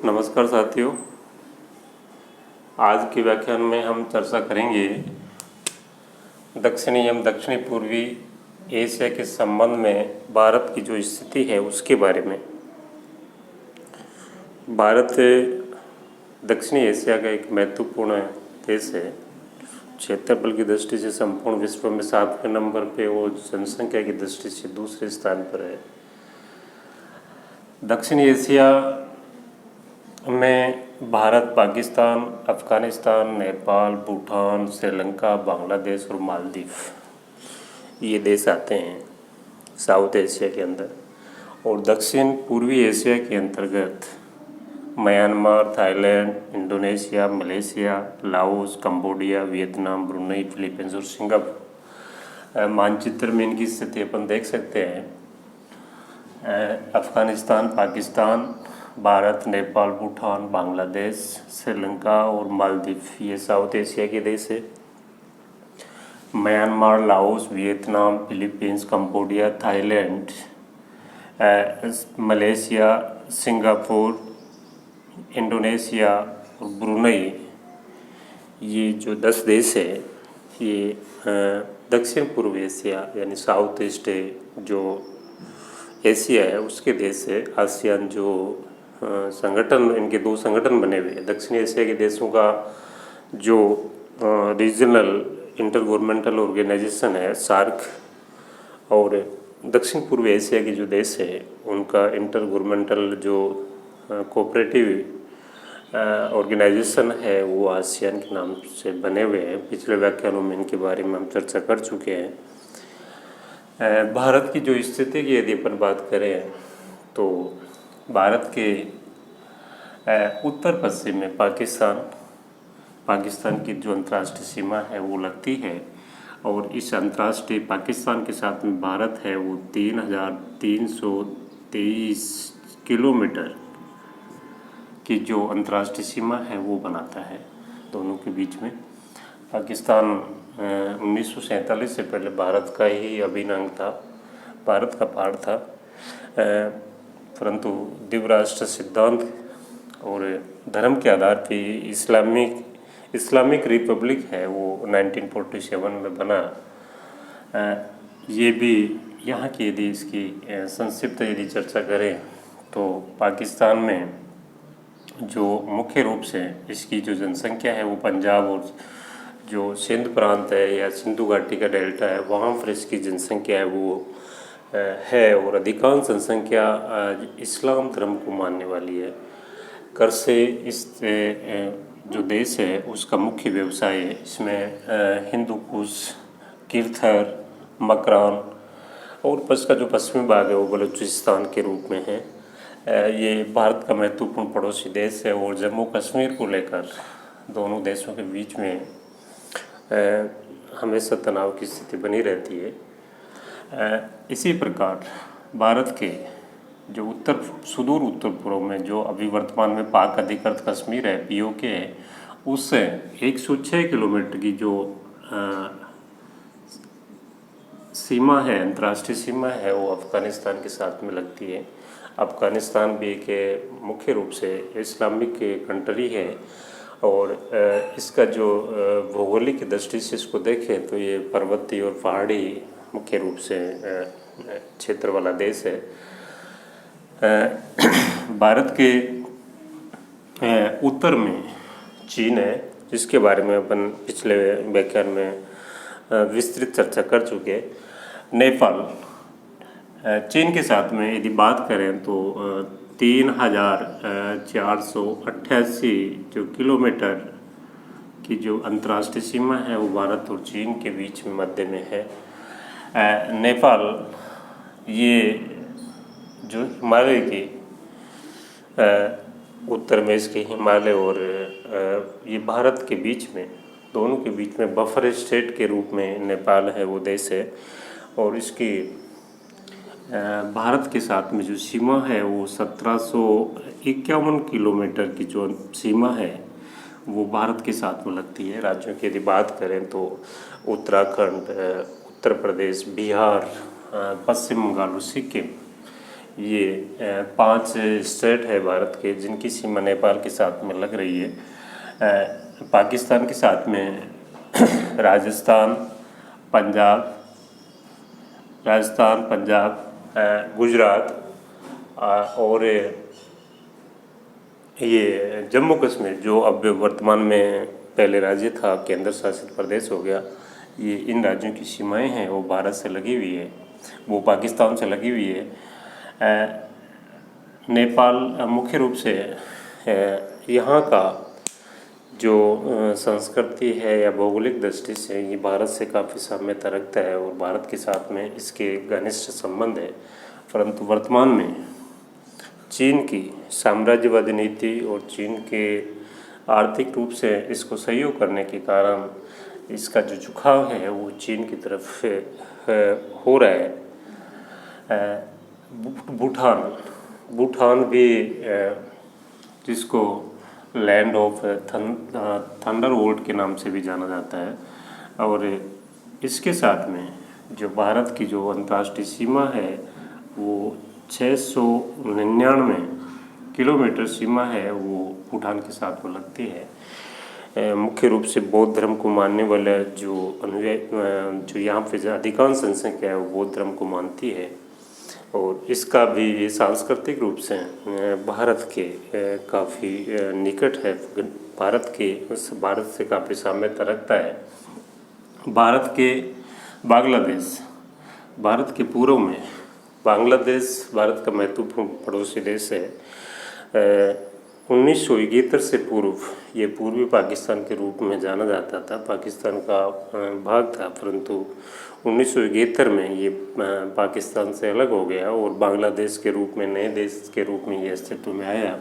नमस्कार साथियों। आज के व्याख्यान में हम चर्चा करेंगे दक्षिणी एवं दक्षिणी पूर्वी एशिया के संबंध में भारत की जो स्थिति है उसके बारे में। भारत दक्षिणी एशिया का एक महत्वपूर्ण देश है। क्षेत्रफल की दृष्टि से संपूर्ण विश्व में 7वें नंबर पे और जनसंख्या की दृष्टि से दूसरे स्थान पर है। दक्षिणी एशिया में भारत, पाकिस्तान, अफ़गानिस्तान, नेपाल, भूटान, श्रीलंका, बांग्लादेश और मालदीव ये देश आते हैं साउथ एशिया के अंदर। और दक्षिण पूर्वी एशिया के अंतर्गत Myanmar, Thailand, Indonesia, Malaysia, Laos, Cambodia, Vietnam, Brunei, Philippines और सिंगापुर। मानचित्र में इनकी स्थिति अपन देख सकते हैं। अफ़गानिस्तान, पाकिस्तान, भारत, नेपाल, भूटान, बांग्लादेश, श्रीलंका और मालदीव ये साउथ एशिया के देश है। Myanmar, Laos, Vietnam, Philippines, Cambodia, Thailand, Malaysia, Singapore, Indonesia और ब्रुनई ये जो 10 देश है ये दक्षिण पूर्व एशिया यानी साउथ ईस्ट जो एशिया है उसके देश है। आसियान जो संगठन, इनके 2 संगठन बने हुए हैं। दक्षिण एशिया के देशों का जो रीजनल इंटर गवर्नमेंटल ऑर्गेनाइजेशन है सार्क, और दक्षिण पूर्व एशिया के जो देश है उनका इंटर गवर्नमेंटल जो कोऑपरेटिव ऑर्गेनाइजेशन है वो आसियान के नाम से बने हुए हैं। पिछले व्याख्यानों में इनके बारे में हम चर्चा कर चुके हैं। भारत की जो स्थिति की यदि अपन बात करें तो भारत के उत्तर पश्चिम में पाकिस्तान की जो अंतर्राष्ट्रीय सीमा है वो लगती है। और इस अंतर्राष्ट्रीय पाकिस्तान के साथ में भारत है वो 3,323 किलोमीटर की जो अंतर्राष्ट्रीय सीमा है वो बनाता है दोनों के बीच में। पाकिस्तान 1947 से पहले भारत का ही अभिन्न अंग था, भारत का पार्ट था, परंतु द्विराष्ट्र सिद्धांत और धर्म के आधार पे इस्लामिक रिपब्लिक है वो 1947 में बना। ये भी यहाँ की यदि इसकी संक्षिप्त यदि चर्चा करें तो पाकिस्तान में जो मुख्य रूप से इसकी जो जनसंख्या है वो पंजाब और जो सिंध प्रांत है या सिंधु घाटी का डेल्टा है वहाँ पर इसकी जनसंख्या है वो है। और अधिकांश जनसंख्या इस्लाम धर्म को मानने वाली है। कर से इस जो देश है उसका मुख्य व्यवसाय है। इसमें हिंदू कुश, कीर्थर, मकरान और इसका जो पश्चिमी भाग है वो बलूचिस्तान के रूप में है। ये भारत का महत्वपूर्ण पड़ोसी देश है और जम्मू कश्मीर को लेकर दोनों देशों के बीच में हमेशा तनाव की स्थिति बनी रहती है। इसी प्रकार भारत के जो सुदूर उत्तर पूर्व में जो अभी वर्तमान में पाक अधिकृत कश्मीर है, पीओके है, उससे 106 किलोमीटर की जो सीमा है, अंतर्राष्ट्रीय सीमा है वो अफ़गानिस्तान के साथ में लगती है। अफ़गानिस्तान भी एक मुख्य रूप से इस्लामिक कंट्री है और इसका जो भौगोलिक दृष्टि से इसको देखें तो ये पर्वतीय और पहाड़ी मुख्य रूप से क्षेत्र वाला देश है। भारत के उत्तर में चीन है जिसके बारे में अपन पिछले व्याख्यान में विस्तृत चर्चा कर चुके हैं। नेपाल चीन के साथ में यदि बात करें तो 3,488 जो किलोमीटर की जो अंतर्राष्ट्रीय सीमा है वो भारत और चीन के बीच में मध्य में है। नेपाल ये जो हिमालय की उत्तर में इसके हिमालय और ये भारत के बीच में, दोनों के बीच में बफर स्टेट के रूप में नेपाल है वो देश है। और इसकी भारत के साथ में जो सीमा है वो 1751 किलोमीटर की जो सीमा है वो भारत के साथ में लगती है। राज्यों की यदि बात करें तो उत्तराखंड, उत्तर प्रदेश, बिहार, पश्चिम बंगाल और सिक्किम ये 5 स्टेट है भारत के जिनकी सीमा नेपाल के साथ में लग रही है। पाकिस्तान के साथ में राजस्थान, पंजाब, गुजरात और ये जम्मू कश्मीर जो अब वर्तमान में पहले राज्य था केंद्र शासित प्रदेश हो गया। ये इन राज्यों की सीमाएं हैं वो भारत से लगी हुई है, वो पाकिस्तान से लगी हुई है। नेपाल मुख्य रूप से यहाँ का जो संस्कृति है या भौगोलिक दृष्टि से ये भारत से काफ़ी साम्यता रखता है और भारत के साथ में इसके घनिष्ठ संबंध है। परंतु वर्तमान में चीन की साम्राज्यवादी नीति और चीन के आर्थिक रूप से इसको सहयोग करने के कारण इसका जो झुकाव है वो चीन की तरफ हो रहा है। भूटान भी जिसको लैंड ऑफ थंडरबोल्ट के नाम से भी जाना जाता है, और इसके साथ में जो भारत की जो अंतर्राष्ट्रीय सीमा है वो 699 किलोमीटर सीमा है वो भूटान के साथ में लगती है। मुख्य रूप से बौद्ध धर्म को मानने वाले जो यहाँ पे अधिकांश जनसंख्या है वो बौद्ध धर्म को मानती है, और इसका भी सांस्कृतिक रूप से भारत के काफ़ी निकट है, भारत से काफ़ी साम्यता रखता है। भारत के पूर्व में बांग्लादेश भारत का महत्वपूर्ण पड़ोसी देश है। 1971 से पूर्व ये पूर्वी पाकिस्तान के रूप में जाना जाता था, पाकिस्तान का भाग था, परंतु 1971 में ये पाकिस्तान से अलग हो गया और बांग्लादेश के रूप में नए देश के रूप में ये अस्तित्व में आया।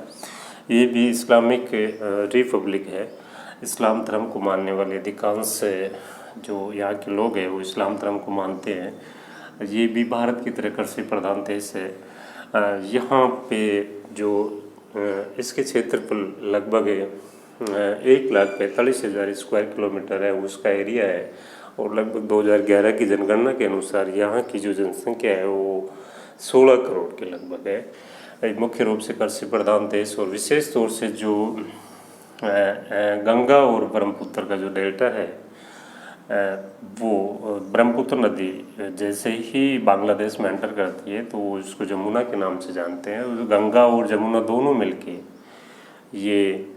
ये भी इस्लामिक रिपब्लिक है। इस्लाम धर्म को मानने वाले अधिकांश जो यहाँ के लोग हैं वो इस्लाम धर्म को मानते हैं। ये भी भारत की तरह कृषि प्रधान देश है। यहाँ पे जो इसके क्षेत्र पर लगभग 1,45,000 स्क्वायर किलोमीटर है उसका एरिया है, और लगभग 2011 की जनगणना के अनुसार यहाँ की जो जनसंख्या है वो 16 करोड़ के लगभग है। मुख्य रूप से कृषि प्रधान देश, और विशेष तौर से जो गंगा और ब्रह्मपुत्र का जो डेल्टा है वो ब्रह्मपुत्र नदी जैसे ही बांग्लादेश में एंटर करती है तो वो इसको जमुना के नाम से जानते हैं। गंगा और जमुना दोनों मिलके ये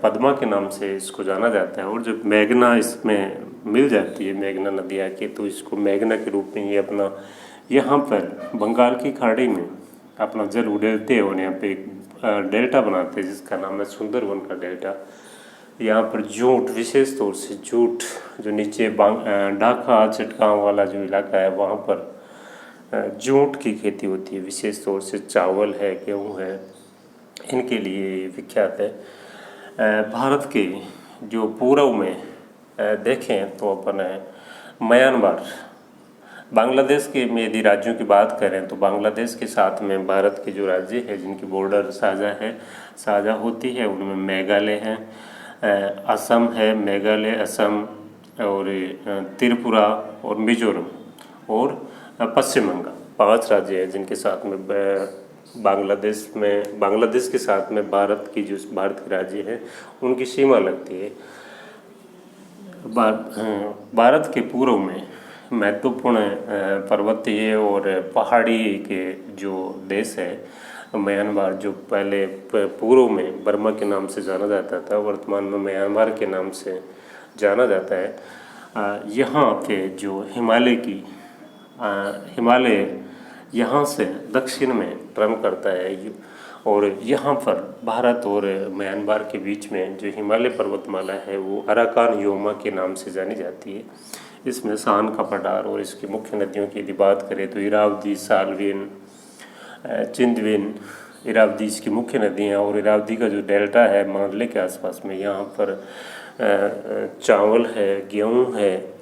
पद्मा के नाम से इसको जाना जाता है, और जब मेघना इसमें मिल जाती है, मेघना नदी आके, तो इसको मेघना के रूप में ये अपना यहाँ पर बंगाल की खाड़ी में अपना जल उड़ेलते हैं और यहाँ पे एक डेल्टा बनाते हैं जिसका नाम है सुंदरवन का डेल्टा। यहाँ पर जूट, विशेष तौर से जूट जो नीचे ढाका चटगांव वाला जो इलाका है वहाँ पर जूट की खेती होती है, विशेष तौर से चावल है, गेहूँ है, इनके लिए विख्यात है। भारत के जो पूर्व में देखें तो अपन म्यांमार, बांग्लादेश के में यदि राज्यों की बात करें तो बांग्लादेश के साथ में भारत के जो राज्य है जिनकी बॉर्डर साझा होती है उनमें मेघालय है, असम है, मेघालय, असम और त्रिपुरा और मिजोरम और पश्चिम बंगाल, 5 राज्य हैं जिनके साथ में बांग्लादेश के साथ में भारत के राज्य हैं उनकी सीमा लगती है। भारत के पूर्व में महत्वपूर्ण पर्वतीय और पहाड़ी के जो देश है म्यांमार, जो पहले पूर्व में बर्मा के नाम से जाना जाता था, वर्तमान में म्यांमार के नाम से जाना जाता है। यहाँ पे जो हिमालय यहाँ से दक्षिण में क्रम करता है, और यहाँ पर भारत और म्यांमार के बीच में जो हिमालय पर्वतमाला है वो अराकान योमा के नाम से जानी जाती है। इसमें शान का पठार और इसकी मुख्य नदियों की यदि बात करें तो इरावदी, साल्विन, चिंदविन, इरावदी इसकी मुख्य नदियाँ, और इरावदी का जो डेल्टा है मांडले के आसपास में, यहाँ पर चावल है, गेहूँ है,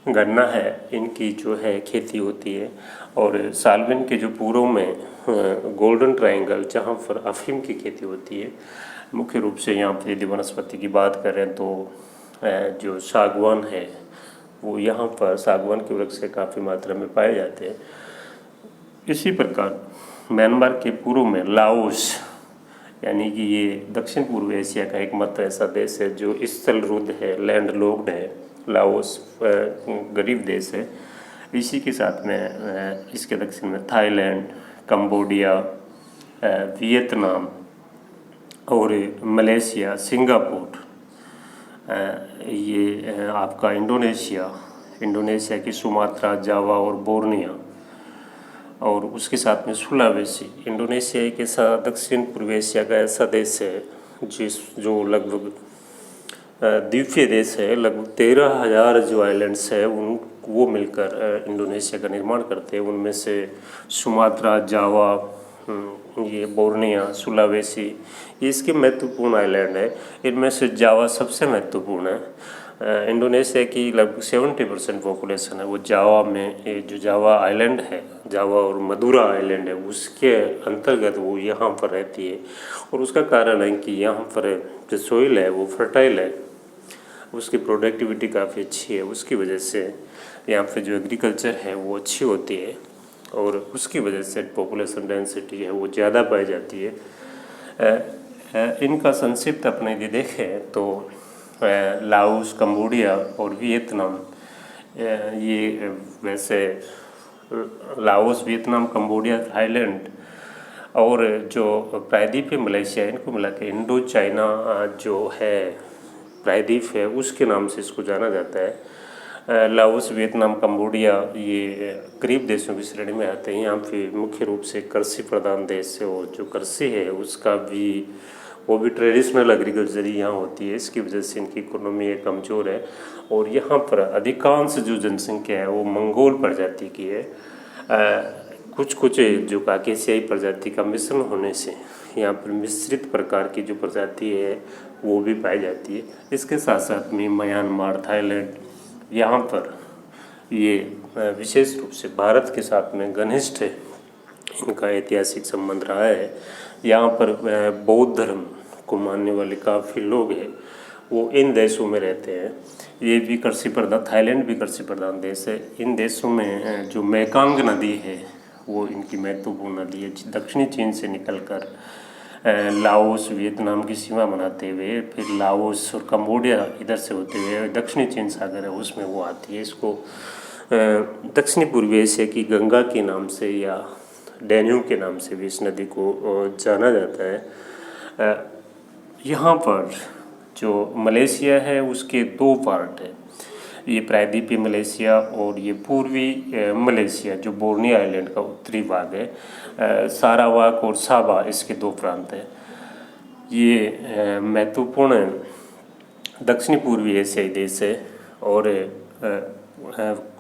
गन्ना है, इनकी जो है खेती होती है। और साल्विन के जो पूर्व में गोल्डन ट्रायंगल जहाँ पर अफीम की खेती होती है, मुख्य रूप से यहाँ पर यदि वनस्पति की बात करें तो जो सागवान है वो यहाँ पर सागवान के वृक्ष से काफ़ी मात्रा में पाए जाते हैं। इसी प्रकार म्यांमार के पूर्व में लाओस, यानी कि ये दक्षिण पूर्व एशिया का एकमात्र ऐसा देश है जो स्थल रुद्ध है, लैंड लॉक्ड है। लाओस गरीब देश है। इसी के साथ में इसके दक्षिण में थाईलैंड, कंबोडिया, वियतनाम और मलेशिया, सिंगापुर, ये आपका इंडोनेशिया की सुमात्रा, जावा और बोर्निया, और उसके साथ में सुलावेसी। इंडोनेशिया एक ऐसा दक्षिण पूर्व एशिया का ऐसा देश है जो लगभग द्वीपीय देश है। लगभग 13,000 जो आइलैंड्स है वो मिलकर इंडोनेशिया का निर्माण करते हैं। उनमें से सुमात्रा, जावा, ये बोर्निया, सुलावेसी, ये इसके महत्वपूर्ण आइलैंड है। इनमें से जावा सबसे महत्वपूर्ण है। इंडोनेशिया की लगभग 70% पॉपुलेशन है वो जावा में, ये जो जावा आइलैंड है, जावा और मदुरा आइलैंड है, उसके अंतर्गत वो यहाँ पर रहती है। और उसका कारण है कि यहाँ पर जो सोइल है वो फर्टाइल है, उसकी प्रोडक्टिविटी काफ़ी अच्छी है। उसकी वजह से यहाँ पे जो एग्रीकल्चर है वो अच्छी होती है और उसकी वजह से पॉपुलेशन डेंसिटी है वो ज़्यादा पाई जाती है। इनका संक्षिप्त अपने यदि देखें तो लाओस, कंबोडिया और वियतनाम, ये वैसे लाओस, वियतनाम, कंबोडिया, थाईलैंड और जो प्रायद्वीपीय मलेशिया, इनको मिला के इंडो चाइना जो है प्रायद्वीप है, उसके नाम से इसको जाना जाता है। लाओस, वियतनाम, कंबोडिया ये करीब देशों की श्रेणी में आते हैं। यहाँ पे मुख्य रूप से कृषि प्रधान देश है और जो कृषि है उसका भी वो भी ट्रेडिशनल एग्रीकल्चर ही यहाँ होती है। इसकी वजह से इनकी इकोनॉमी कमज़ोर है और यहाँ पर अधिकांश जो जनसंख्या है वो मंगोल प्रजाति की है। कुछ जो काकेशियाई प्रजाति का मिश्रण होने से यहाँ पर मिश्रित प्रकार की जो प्रजाति है वो भी पाई जाती है। इसके साथ साथ में म्यांमार, थाईलैंड, यहाँ पर ये विशेष रूप से भारत के साथ में घनिष्ठ इनका ऐतिहासिक संबंध रहा है। यहाँ पर बौद्ध धर्म को मानने वाले काफ़ी लोग हैं, वो इन देशों में रहते हैं। ये भी कृषि प्रधान, थाईलैंड भी कृषि प्रधान देश है। इन देशों में जो मेकांग नदी है वो इनकी महत्वपूर्ण नदी है। दक्षिणी चीन से निकलकर लाओस, वियतनाम की सीमा बनाते हुए फिर लाओस और कंबोडिया इधर से होते हुए दक्षिणी चीन सागर है उसमें वो आती है। इसको दक्षिणी पूर्वी एशिया की गंगा के नाम से या डैन्यूब के नाम से भी इस नदी को जाना जाता है। यहाँ पर जो मलेशिया है उसके दो पार्ट है, ये प्रायद्वीपीय मलेशिया और ये पूर्वी मलेशिया जो बोर्नियो आइलैंड का उत्तरी भाग है। सारावाक और साबा इसके दो प्रांत हैं। ये महत्वपूर्ण दक्षिणी पूर्वी एशियाई देश है और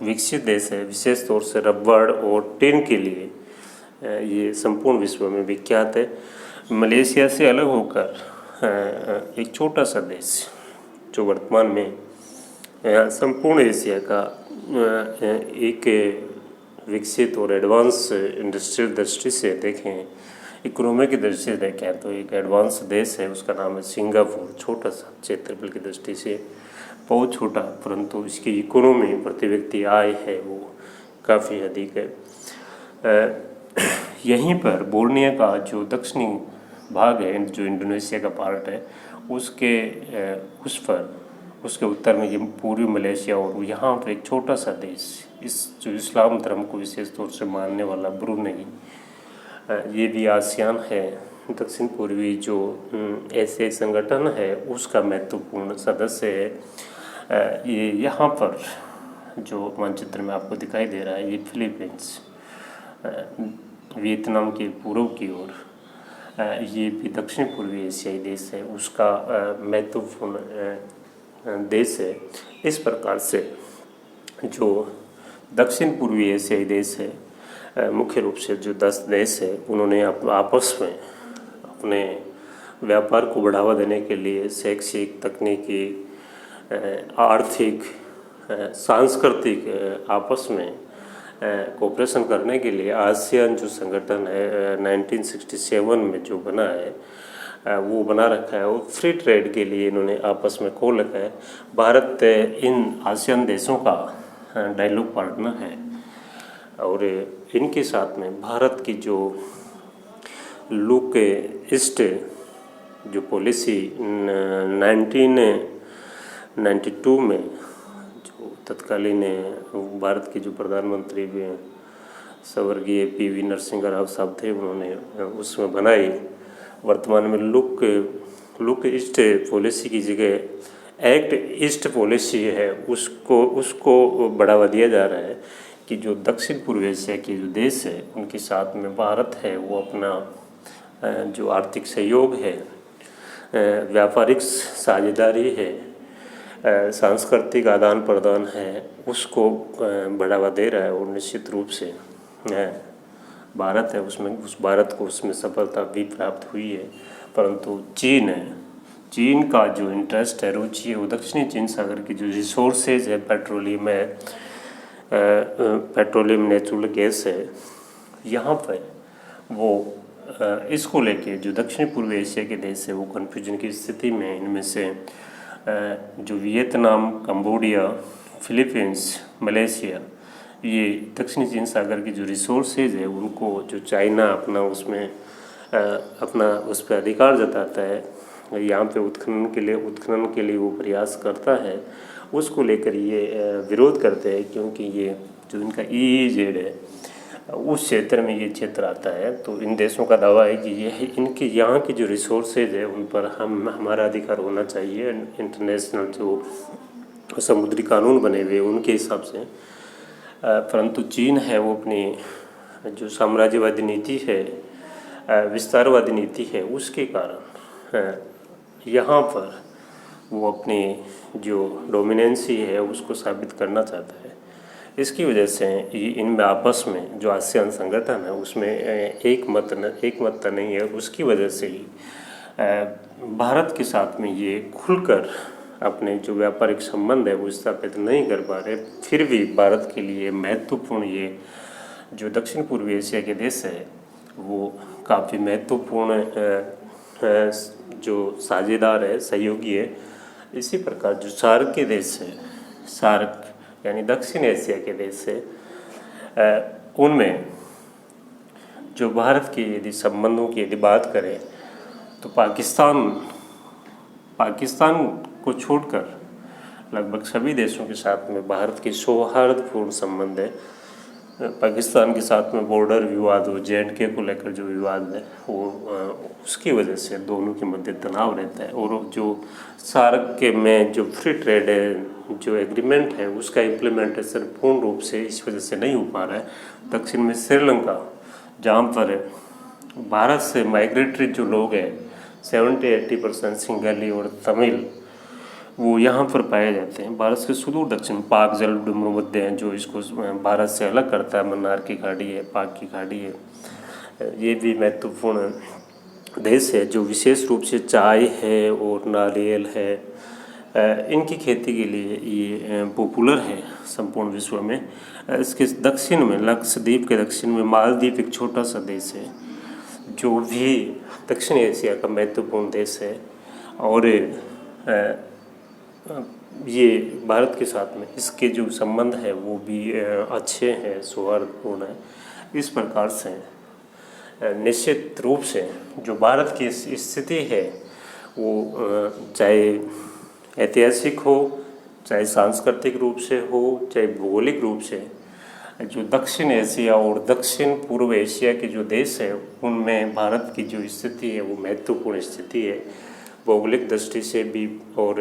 विकसित देश है, विशेष तौर से रबड़ और टिन के लिए ये संपूर्ण विश्व में विख्यात है। मलेशिया से अलग होकर एक छोटा सा देश जो वर्तमान में संपूर्ण एशिया का एक विकसित और एडवांस इंडस्ट्रियल दृष्टि से देखें, इकोनॉमी की दृष्टि से देखें तो एक एडवांस देश है, उसका नाम है सिंगापुर। छोटा सा क्षेत्रफल की दृष्टि से बहुत छोटा, परंतु इसकी इकोनॉमी प्रति व्यक्ति आय है वो काफ़ी अधिक है। यहीं पर बोर्नियो का जो दक्षिणी भाग है जो इंडोनेशिया का पार्ट है उसके उत्तर में ये पूर्वी मलेशिया और यहाँ पर एक छोटा सा देश इस जो इस्लाम धर्म को विशेष तौर से मानने वाला ब्रुनेई, ये भी आसियान है, दक्षिण पूर्वी जो एशियाई संगठन है उसका महत्वपूर्ण सदस्य है। ये यहाँ पर जो मानचित्र में आपको दिखाई दे रहा है ये फिलीपींस, वियतनाम के पूर्व की ओर ये भी दक्षिण पूर्वी एशियाई देश है, उसका महत्वपूर्ण देश है। इस प्रकार से जो दक्षिण पूर्वी एशियाई देश है, मुख्य रूप से जो 10 देश है, उन्होंने आपस में अपने व्यापार को बढ़ावा देने के लिए शैक्षिक, तकनीकी, आर्थिक, सांस्कृतिक आपस में कोऑपरेशन करने के लिए आसियान जो संगठन है 1967 में जो बना है वो बना रखा है और फ्री ट्रेड के लिए इन्होंने आपस में खोल रखा है। भारत इन आसियान देशों का डायलॉग पार्टनर है और इनके साथ में भारत की जो लुक ईस्ट जो पॉलिसी 1992 में जो तत्कालीन भारत के जो प्रधानमंत्री स्वर्गीय पी.वी. नरसिंह राव साहब थे, उन्होंने उसमें बनाई। वर्तमान में लुक ईस्ट पॉलिसी की जगह एक्ट ईस्ट पॉलिसी है, उसको बढ़ावा दिया जा रहा है कि जो दक्षिण पूर्व एशिया के जो देश है उनके साथ में भारत है वो अपना जो आर्थिक सहयोग है, व्यापारिक साझेदारी है, सांस्कृतिक आदान प्रदान है, उसको बढ़ावा दे रहा है। और निश्चित रूप से भारत है उसमें, उस भारत को उसमें सफलता भी प्राप्त हुई है। परंतु चीन का जो इंटरेस्ट है, रुचि है, वो दक्षिणी चीन सागर की जो रिसोर्सेज है, पेट्रोलियम नेचुरल गैस है, यहाँ पर वो इसको लेके जो दक्षिण पूर्व एशिया के देश है वो कन्फ्यूजन की स्थिति में। इनमें से जो वियतनाम, कंबोडिया, फिलीपींस, मलेशिया, ये दक्षिणी चीन सागर की जो रिसोर्सेज है उनको जो चाइना अपना उस पर अधिकार जताता है, यहाँ पे उत्खनन के लिए वो प्रयास करता है, उसको लेकर ये विरोध करते हैं। क्योंकि ये जो इनका EEZ है उस क्षेत्र में ये क्षेत्र आता है, तो इन देशों का दावा है कि ये इनके यहाँ की जो रिसोर्सेज है उन पर हमारा अधिकार होना चाहिए। इंटरनेशनल जो समुद्री कानून बने हुए उनके हिसाब से। परंतु चीन है वो अपनी जो साम्राज्यवादी नीति है, विस्तारवादी नीति है, उसके कारण यहाँ पर वो अपनी जो डोमिनेंसी है उसको साबित करना चाहता है। इसकी वजह से इनमें आपस में जो आसियान संगठन है उसमें एक मत नहीं है। उसकी वजह से ही भारत के साथ में ये खुलकर अपने जो व्यापारिक संबंध है वो स्थापित नहीं कर पा रहे। फिर भी भारत के लिए महत्वपूर्ण ये जो दक्षिण पूर्वी एशिया के देश है वो काफ़ी महत्वपूर्ण जो साझेदार है, सहयोगी है। इसी प्रकार जो सार्क के देश है, सार्क यानी दक्षिण एशिया के देश है, उनमें जो भारत के यदि संबंधों की यदि बात करें तो पाकिस्तान को छोड़कर लगभग सभी देशों के साथ में भारत के सौहार्दपूर्ण संबंध है। पाकिस्तान के साथ में बॉर्डर विवाद हो, J&K को लेकर जो विवाद है वो उसकी वजह से दोनों के मध्य तनाव रहता है। और जो सार्क के में जो फ्री ट्रेड है जो एग्रीमेंट है उसका इम्प्लीमेंटेशन पूर्ण रूप से इस वजह से नहीं हो पा रहा है। दक्षिण में श्रीलंका, जहाँ पर भारत से माइग्रेटरी जो लोग हैं 70-80% सिंगाली और तमिल वो यहाँ पर पाए जाते हैं। भारत से सुदूर दक्षिण पाक जलडुम मध्य हैं जो इसको भारत से अलग करता है। मन्नार की खाड़ी है, पाक की खाड़ी है, ये भी महत्वपूर्ण देश है जो विशेष रूप से चाय है और नारियल है, इनकी खेती के लिए ये पॉपुलर है संपूर्ण विश्व में। इसके दक्षिण में लक्षद्वीप के दक्षिण में मालदीव एक छोटा सा देश है जो भी दक्षिण एशिया का महत्वपूर्ण देश है। और ये भारत के साथ में इसके जो संबंध है वो भी अच्छे हैं, सौहार्दपूर्ण है। इस प्रकार से निश्चित रूप से जो भारत की स्थिति है वो चाहे ऐतिहासिक हो, चाहे सांस्कृतिक रूप से हो, चाहे भौगोलिक रूप से, जो दक्षिण एशिया और दक्षिण पूर्व एशिया के जो देश है उनमें भारत की जो स्थिति है वो महत्वपूर्ण स्थिति है। भौगोलिक दृष्टि से भी और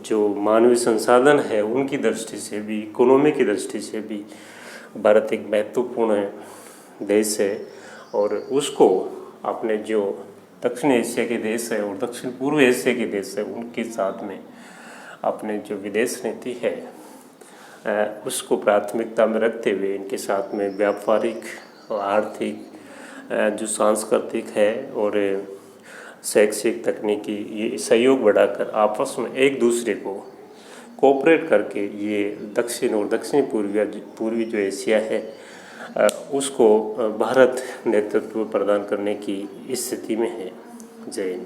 जो मानवीय संसाधन है उनकी दृष्टि से भी, इकोनॉमी की दृष्टि से भी भारत एक महत्वपूर्ण देश है। और उसको अपने जो दक्षिण एशिया के देश है और दक्षिण पूर्व एशिया के देश है उनके साथ में अपने जो विदेश नीति है उसको प्राथमिकता में रखते हुए इनके साथ में व्यापारिक और आर्थिक जो सांस्कृतिक है और शैक्षिक तकनीकी ये सहयोग बढ़ाकर आपस में एक दूसरे को कोऑपरेट करके ये दक्षिण और दक्षिण पूर्वी जो एशिया है उसको भारत नेतृत्व प्रदान करने की स्थिति में है। जय हिंद।